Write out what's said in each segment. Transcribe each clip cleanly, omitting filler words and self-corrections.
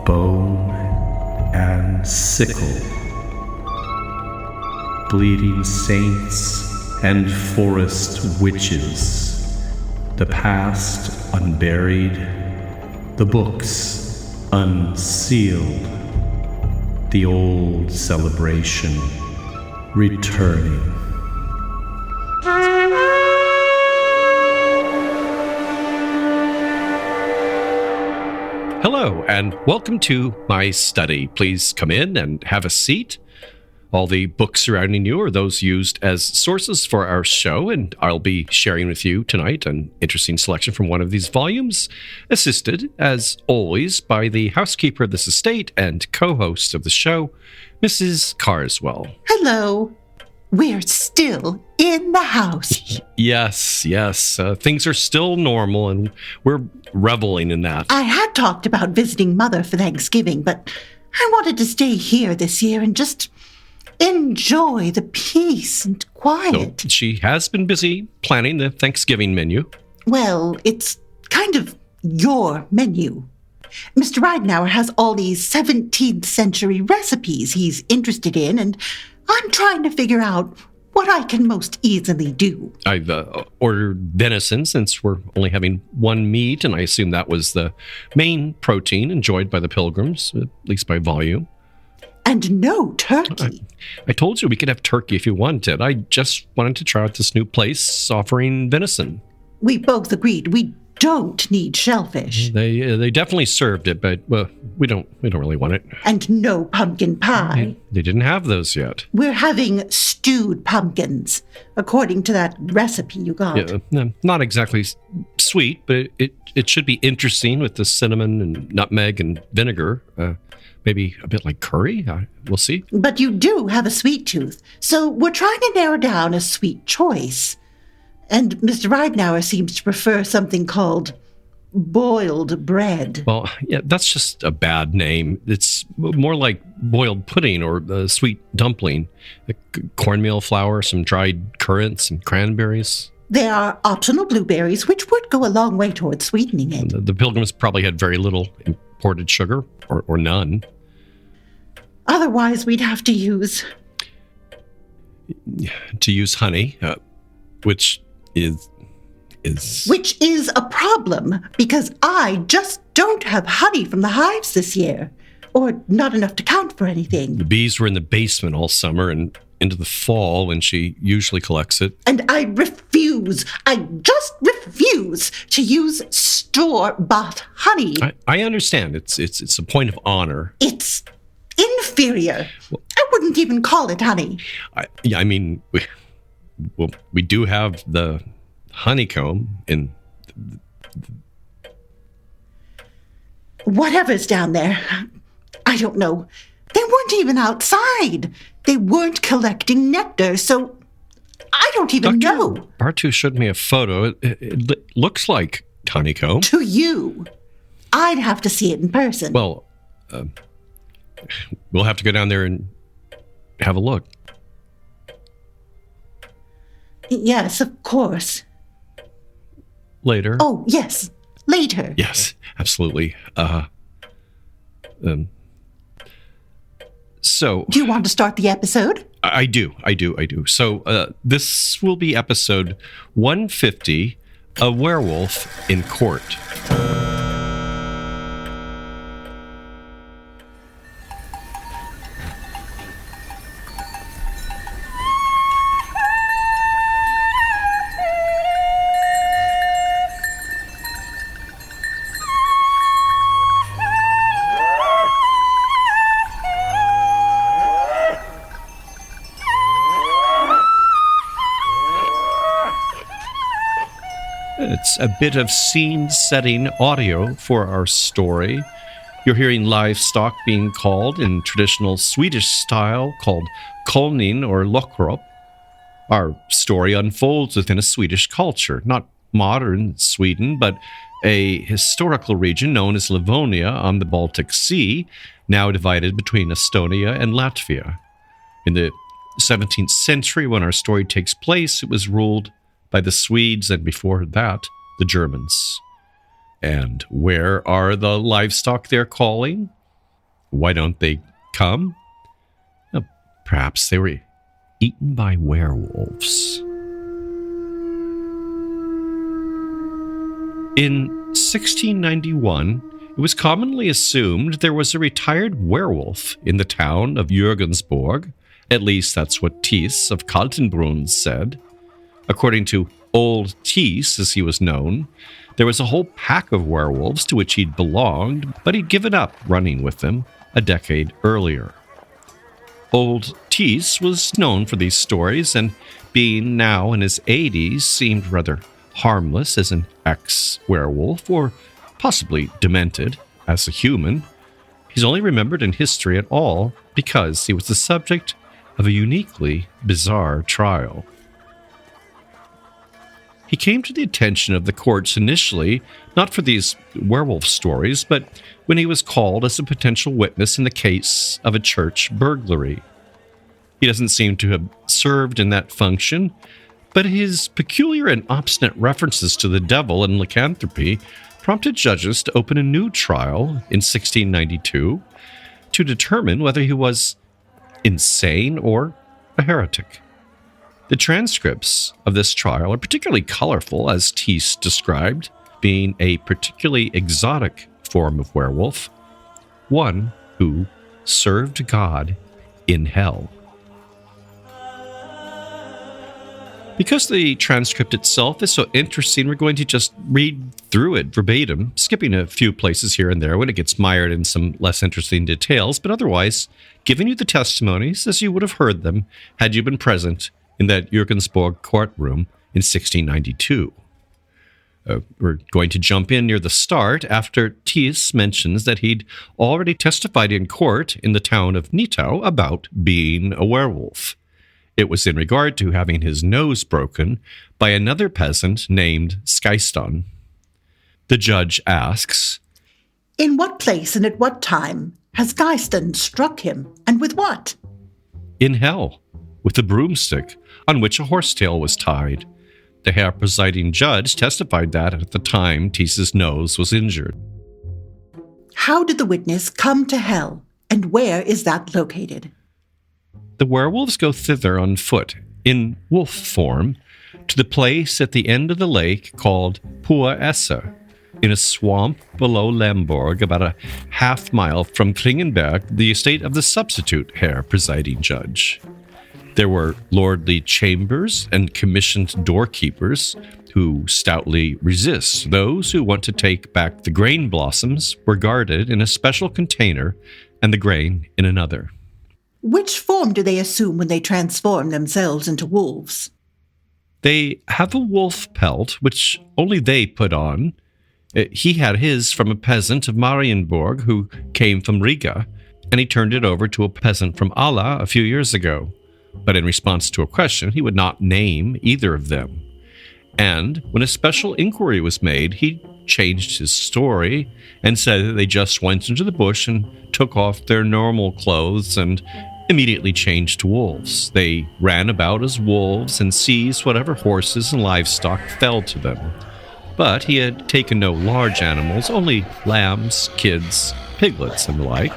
bone and sickle, bleeding saints and forest witches, the past unburied, the books unsealed, the old celebration returning. Hello, and welcome to my study. Please come in and have a seat. All the books surrounding you are those used as sources for our show, and I'll be sharing with you tonight an interesting selection from one of these volumes, assisted, as always, by the housekeeper of this estate and co-host of the show, Mrs. Carswell. Hello. We're still in the house. Yes. Things are still normal, and we're reveling in that. I had talked about visiting Mother for Thanksgiving, but I wanted to stay here this year and just enjoy the peace and quiet. So she has been busy planning the Thanksgiving menu. Well, it's kind of your menu. Mr. Ridenauer has all these 17th century recipes he's interested in, and I'm trying to figure out what I can most easily do. I've ordered venison since we're only having one meat, and I assume that was the main protein enjoyed by the pilgrims, at least by volume. And no turkey. I told you we could have turkey if you wanted. I just wanted to try out this new place offering venison. We both agreed we don't need shellfish. They definitely served it, but we don't really want it. And no pumpkin pie. They didn't have those yet. We're having stewed pumpkins, according to that recipe you got. Yeah, not exactly sweet, but it should be interesting with the cinnamon and nutmeg and vinegar. Maybe a bit like curry. We'll see. But you do have a sweet tooth, so we're trying to narrow down a sweet choice. And Mr. Ridenauer seems to prefer something called boiled bread. Well, yeah, that's just a bad name. It's more like boiled pudding or sweet dumpling. Cornmeal flour, some dried currants and cranberries. There are optional blueberries, which would go a long way towards sweetening it. The pilgrims probably had very little imported sugar, or none. Otherwise, we'd have to use honey, which is a problem, because I just don't have honey from the hives this year, or not enough to count for anything. The bees were in the basement all summer and into the fall when she usually collects it. And I just refuse to use store-bought honey. I understand. It's a point of honor. It's inferior. I wouldn't even call it honey. I mean, we do have the honeycomb in whatever's down there. I don't know. They weren't even outside. They weren't collecting nectar, so I don't even know. Bartu showed me a photo. It looks like honeycomb. To you. I'd have to see it in person. Well, we'll have to go down there and have a look. Yes, of course. Later. Oh, yes. Later. Yes, absolutely. So, do you want to start the episode? I do. So, this will be episode 150, A Werewolf in Court. It's a bit of scene-setting audio for our story. You're hearing livestock being called in traditional Swedish style called kolning or lockrop. Our story unfolds within a Swedish culture, not modern Sweden, but a historical region known as Livonia on the Baltic Sea, now divided between Estonia and Latvia. In the 17th century, when our story takes place, it was ruled by the Swedes, and before that, the Germans. And where are the livestock they're calling? Why don't they come? Perhaps they were eaten by werewolves. In 1691, it was commonly assumed there was a retired werewolf in the town of Jürgensburg. At least that's what Thiess of Kaltenbrunn said. According to Old Thiess, as he was known, there was a whole pack of werewolves to which he'd belonged, but he'd given up running with them a decade earlier. Old Thiess was known for these stories, and being now in his 80s, seemed rather harmless as an ex-werewolf, or possibly demented as a human. He's only remembered in history at all because he was the subject of a uniquely bizarre trial. He came to the attention of the courts initially, not for these werewolf stories, but when he was called as a potential witness in the case of a church burglary. He doesn't seem to have served in that function, but his peculiar and obstinate references to the devil and lycanthropy prompted judges to open a new trial in 1692 to determine whether he was insane or a heretic. The transcripts of this trial are particularly colorful, as Thiess described, being a particularly exotic form of werewolf, one who served God in hell. Because the transcript itself is so interesting, we're going to just read through it verbatim, skipping a few places here and there when it gets mired in some less interesting details, but otherwise giving you the testimonies as you would have heard them had you been present in that Jürgensburg courtroom in 1692. We're going to jump in near the start after Thiess mentions that he'd already testified in court in the town of Nitau about being a werewolf. It was in regard to having his nose broken by another peasant named Skyston. The judge asks, "In what place and at what time has Skyston struck him, and with what?" "In hell, with a broomstick on which a horsetail was tied." The Herr presiding judge testified that at the time Thiess's nose was injured. "How did the witness come to hell, and where is that located?" "The werewolves go thither on foot, in wolf form, to the place at the end of the lake called Purported, in a swamp below Lemberg, about a half-mile from Klingenberg, the estate of the substitute Herr presiding judge. There were lordly chambers and commissioned doorkeepers who stoutly resist. Those who want to take back the grain blossoms were guarded in a special container and the grain in another." Which form do they assume when they transform themselves into wolves? "They have a wolf pelt, which only they put on. He had his from a peasant of Marienburg who came from Riga, and he turned it over to a peasant from Alla a few years ago. But in response to a question, he would not name either of them. And when a special inquiry was made, he changed his story and said that they just went into the bush and took off their normal clothes and immediately changed to wolves. They ran about as wolves and seized whatever horses and livestock fell to them. But he had taken no large animals, only lambs, kids, piglets, and the like.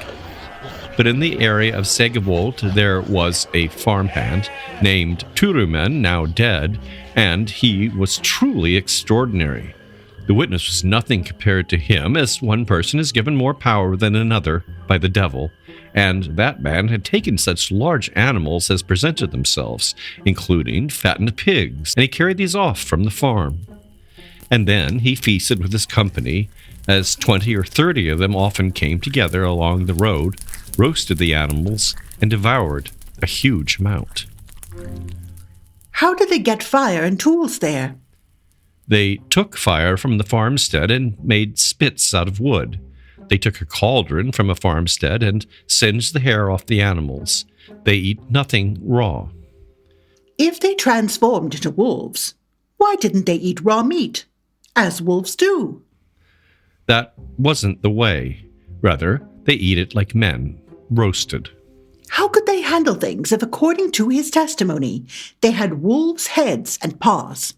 But in the area of Segewold, there was a farmhand named Turumen, now dead, and he was truly extraordinary. The witness was nothing compared to him, as one person is given more power than another by the devil, and that man had taken such large animals as presented themselves, including fattened pigs, and he carried these off from the farm. And then he feasted with his company, as 20 or 30 of them often came together along the road, roasted the animals, and devoured a huge amount." How did they get fire and tools there? "They took fire from the farmstead and made spits out of wood. They took a cauldron from a farmstead and singed the hair off the animals. They eat nothing raw." If they transformed into wolves, why didn't they eat raw meat, as wolves do? "That wasn't the way. Rather, they eat it like men, roasted." How could they handle things if, according to his testimony, they had wolves' heads and paws?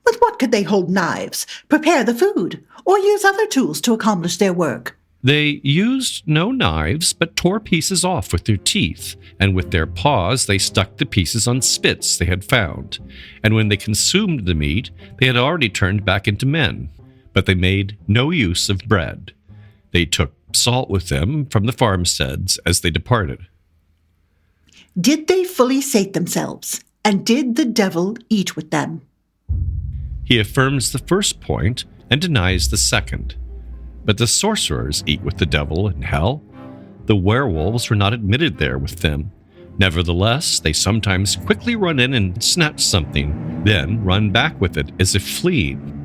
With what could they hold knives, prepare the food, or use other tools to accomplish their work? They used no knives, but tore pieces off with their teeth, and with their paws they stuck the pieces on spits they had found. And when they consumed the meat, they had already turned back into men, but they made no use of bread. They took salt with them from the farmsteads as they departed. Did they fully sate themselves, and did the devil eat with them? He affirms the first point and denies the second. But the sorcerers eat with the devil in hell. The werewolves were not admitted there with them. Nevertheless, they sometimes quickly run in and snatch something, then run back with it as if fleeing.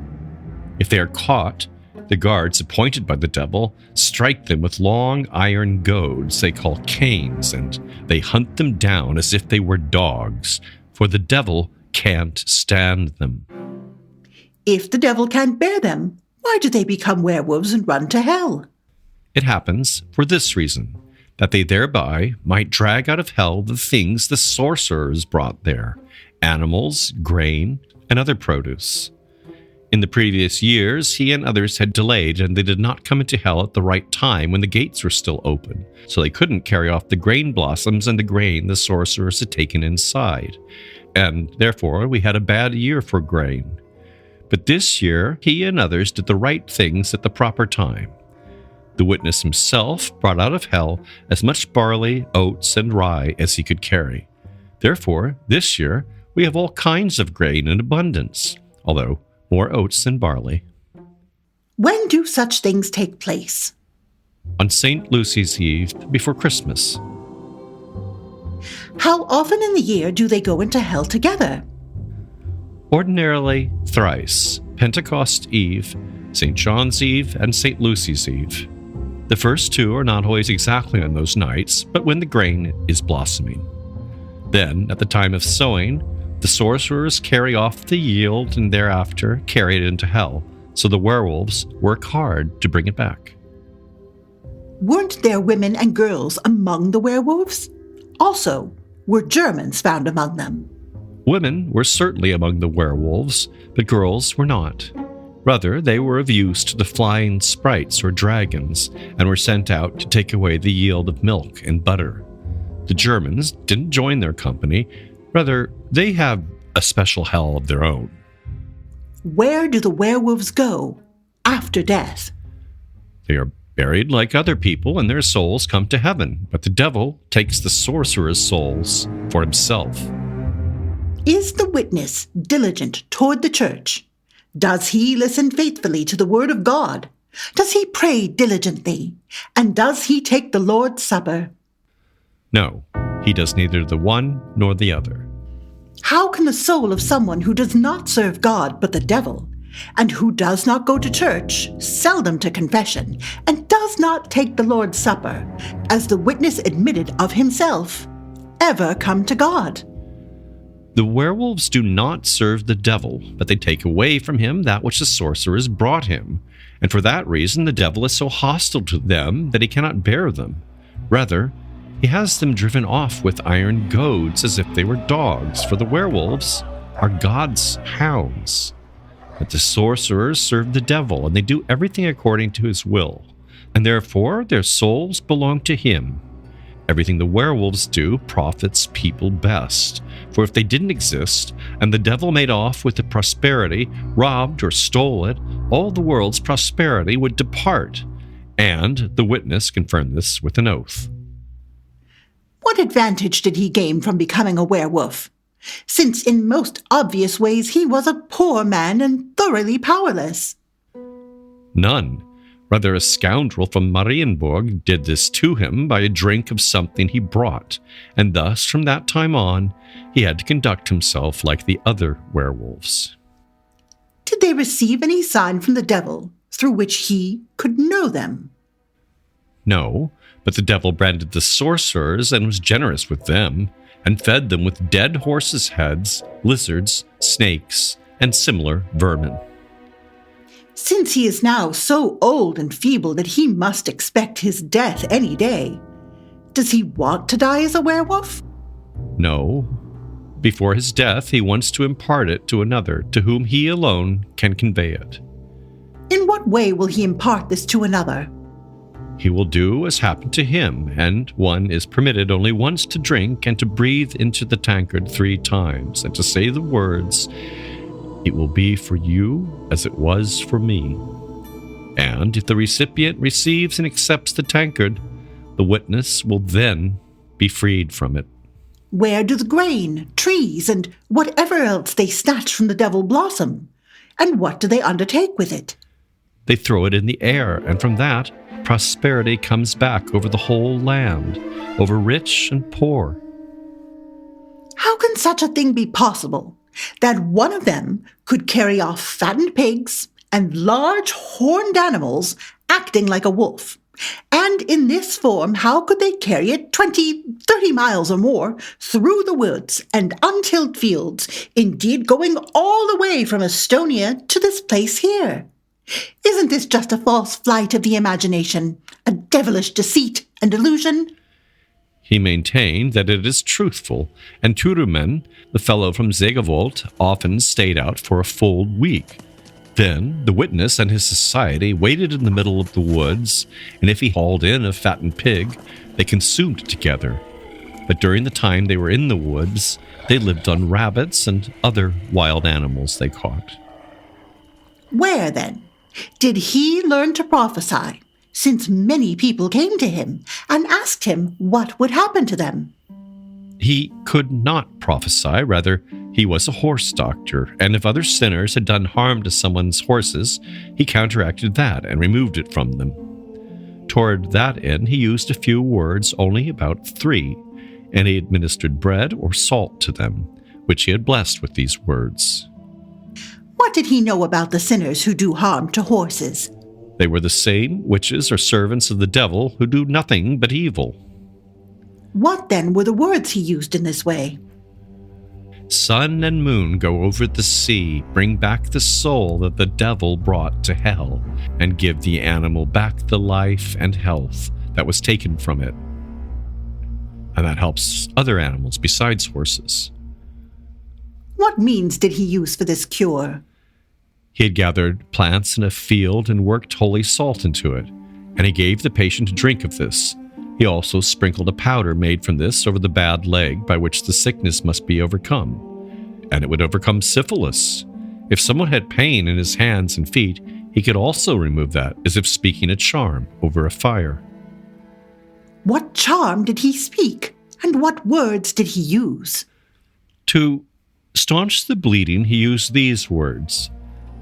If they are caught, the guards appointed by the devil strike them with long iron goads they call canes, and they hunt them down as if they were dogs, for the devil can't stand them. If the devil can't bear them, why do they become werewolves and run to hell? It happens for this reason, that they thereby might drag out of hell the things the sorcerers brought there, animals, grain, and other produce. In the previous years, he and others had delayed, and they did not come into hell at the right time when the gates were still open, so they couldn't carry off the grain blossoms and the grain the sorcerers had taken inside. And therefore, we had a bad year for grain. But this year, he and others did the right things at the proper time. The witness himself brought out of hell as much barley, oats, and rye as he could carry. Therefore, this year, we have all kinds of grain in abundance, although more oats than barley. When do such things take place? On St. Lucy's Eve before Christmas. How often in the year do they go into hell together? Ordinarily, thrice: Pentecost Eve, St. John's Eve, and St. Lucy's Eve. The first two are not always exactly on those nights, but when the grain is blossoming. Then, at the time of sowing, the sorcerers carry off the yield and thereafter carry it into hell, so the werewolves work hard to bring it back. Weren't there women and girls among the werewolves? Also, were Germans found among them? Women were certainly among the werewolves, but girls were not. Rather, they were of use to the flying sprites or dragons, and were sent out to take away the yield of milk and butter. The Germans didn't join their company. Rather, they have a special hell of their own. Where do the werewolves go after death? They are buried like other people, and their souls come to heaven, but the devil takes the sorcerer's souls for himself. Is the witness diligent toward the church? Does he listen faithfully to the word of God? Does he pray diligently? And does he take the Lord's Supper? No, he does neither the one nor the other. How can the soul of someone who does not serve God but the devil, and who does not go to church, seldom to confession, and does not take the Lord's Supper, as the witness admitted of himself, ever come to God? The werewolves do not serve the devil, but they take away from him that which the sorcerers brought him, and for that reason the devil is so hostile to them that he cannot bear them. Rather, he has them driven off with iron goads as if they were dogs, for the werewolves are God's hounds. But the sorcerers serve the devil, and they do everything according to his will, and therefore their souls belong to him. Everything the werewolves do profits people best, for if they didn't exist, and the devil made off with the prosperity, robbed or stole it, all the world's prosperity would depart, and the witness confirmed this with an oath. What advantage did he gain from becoming a werewolf, since in most obvious ways he was a poor man and thoroughly powerless? None. Rather, a scoundrel from Marienburg did this to him by a drink of something he brought, and thus, from that time on, he had to conduct himself like the other werewolves. Did they receive any sign from the devil through which he could know them? No, but the devil branded the sorcerers and was generous with them, and fed them with dead horses' heads, lizards, snakes, and similar vermin. Since he is now so old and feeble that he must expect his death any day, does he want to die as a werewolf? No. Before his death, he wants to impart it to another, to whom he alone can convey it. In what way will he impart this to another? He will do as happened to him, and one is permitted only once to drink and to breathe into the tankard 3 times, and to say the words, "It will be for you as it was for me." And if the recipient receives and accepts the tankard, the witness will then be freed from it. Where do the grain, trees, and whatever else they snatch from the devil blossom? And what do they undertake with it? They throw it in the air, and from that, prosperity comes back over the whole land, over rich and poor. How can such a thing be possible, that one of them could carry off fattened pigs and large horned animals acting like a wolf? And in this form, how could they carry it 20, 30 miles or more through the woods and untilled fields, indeed going all the way from Estonia to this place here? Isn't this just a false flight of the imagination, a devilish deceit and illusion? He maintained that it is truthful, and Turumen, the fellow from Zegavold, often stayed out for a full week. Then the witness and his society waited in the middle of the woods, and if he hauled in a fattened pig, they consumed it together. But during the time they were in the woods, they lived on rabbits and other wild animals they caught. Where, then, did he learn to prophesy, since many people came to him and asked him what would happen to them? He could not prophesy, rather, he was a horse doctor, and if other sinners had done harm to someone's horses, he counteracted that and removed it from them. Toward that end, he used a few words, only about 3, and he administered bread or salt to them, which he had blessed with these words. What did he know about the sinners who do harm to horses? They were the same witches or servants of the devil who do nothing but evil. What then were the words he used in this way? Sun and moon go over the sea, bring back the soul that the devil brought to hell, and give the animal back the life and health that was taken from it. And that helps other animals besides horses. What means did he use for this cure? He had gathered plants in a field and worked holy salt into it, and he gave the patient a drink of this. He also sprinkled a powder made from this over the bad leg by which the sickness must be overcome, and it would overcome syphilis. If someone had pain in his hands and feet, he could also remove that, as if speaking a charm over a fire. What charm did he speak, and what words did he use? To staunch the bleeding, he used these words.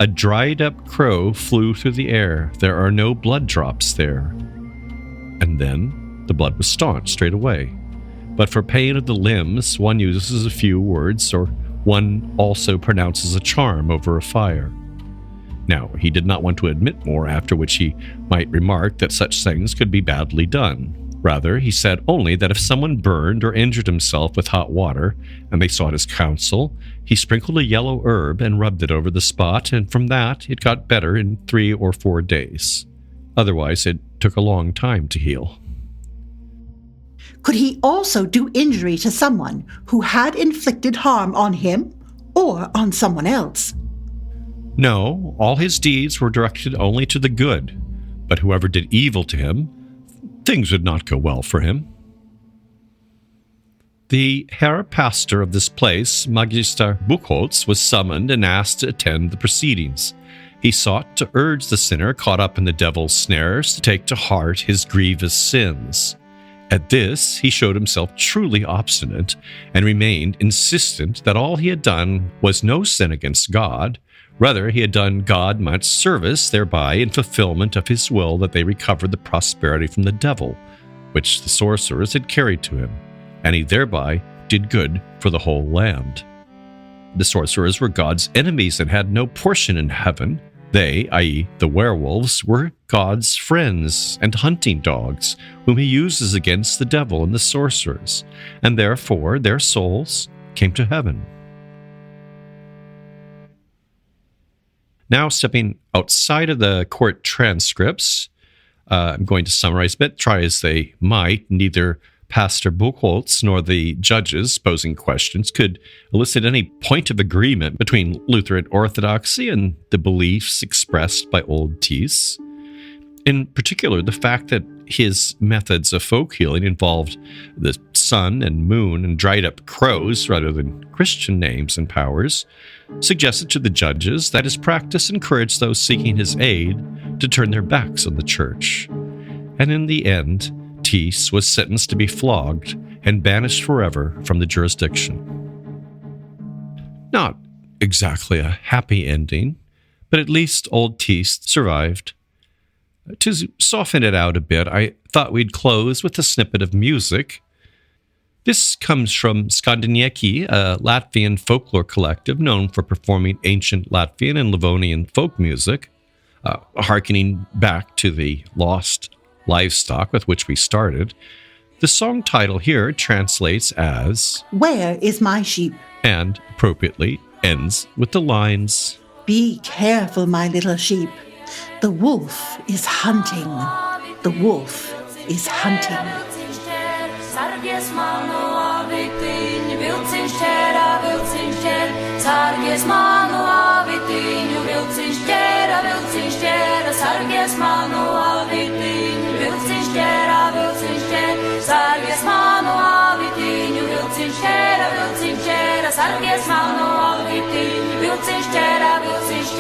A dried-up crow flew through the air. There are no blood drops there. And then the blood was staunched straight away. But for pain of the limbs, one uses a few words, or one also pronounces a charm over a fire. Now, he did not want to admit more, after which he might remark that such things could be badly done. Rather, he said only that if someone burned or injured himself with hot water, and they sought his counsel, he sprinkled a yellow herb and rubbed it over the spot, and from that it got better in 3 or 4 days. Otherwise, it took a long time to heal. Could he also do injury to someone who had inflicted harm on him or on someone else? No, all his deeds were directed only to the good, but whoever did evil to him, things would not go well for him. The Herr Pastor of this place, Magister Buchholz, was summoned and asked to attend the proceedings. He sought to urge the sinner caught up in the devil's snares to take to heart his grievous sins. At this, he showed himself truly obstinate and remained insistent that all he had done was no sin against God. Rather, he had done God much service thereby in fulfillment of his will that they recovered the prosperity from the devil, which the sorcerers had carried to him, and he thereby did good for the whole land. The sorcerers were God's enemies and had no portion in heaven. They, i.e., the werewolves, were God's friends and hunting dogs, whom he uses against the devil and the sorcerers, and therefore their souls came to heaven. Now, stepping outside of the court transcripts, I'm going to summarize a bit. Try as they might, neither Pastor Buchholz nor the judges posing questions could elicit any point of agreement between Lutheran orthodoxy and the beliefs expressed by old Thiess. In particular, the fact that his methods of folk healing involved the sun and moon and dried up crows rather than Christian names and powers suggested to the judges that his practice encouraged those seeking his aid to turn their backs on the church. And in the end, Thiess was sentenced to be flogged and banished forever from the jurisdiction. Not exactly a happy ending, but at least old Thiess survived. To soften it out a bit, I thought we'd close with a snippet of music. This comes from Skandinavski, a Latvian folklore collective known for performing ancient Latvian and Livonian folk music, harkening back to the lost livestock with which we started. The song title here translates as "Where is my sheep?" and, appropriately, ends with the lines, "Be careful, my little sheep. The wolf is hunting. The wolf is hunting." Sargies mano, vilciņš ķēra, vilciņš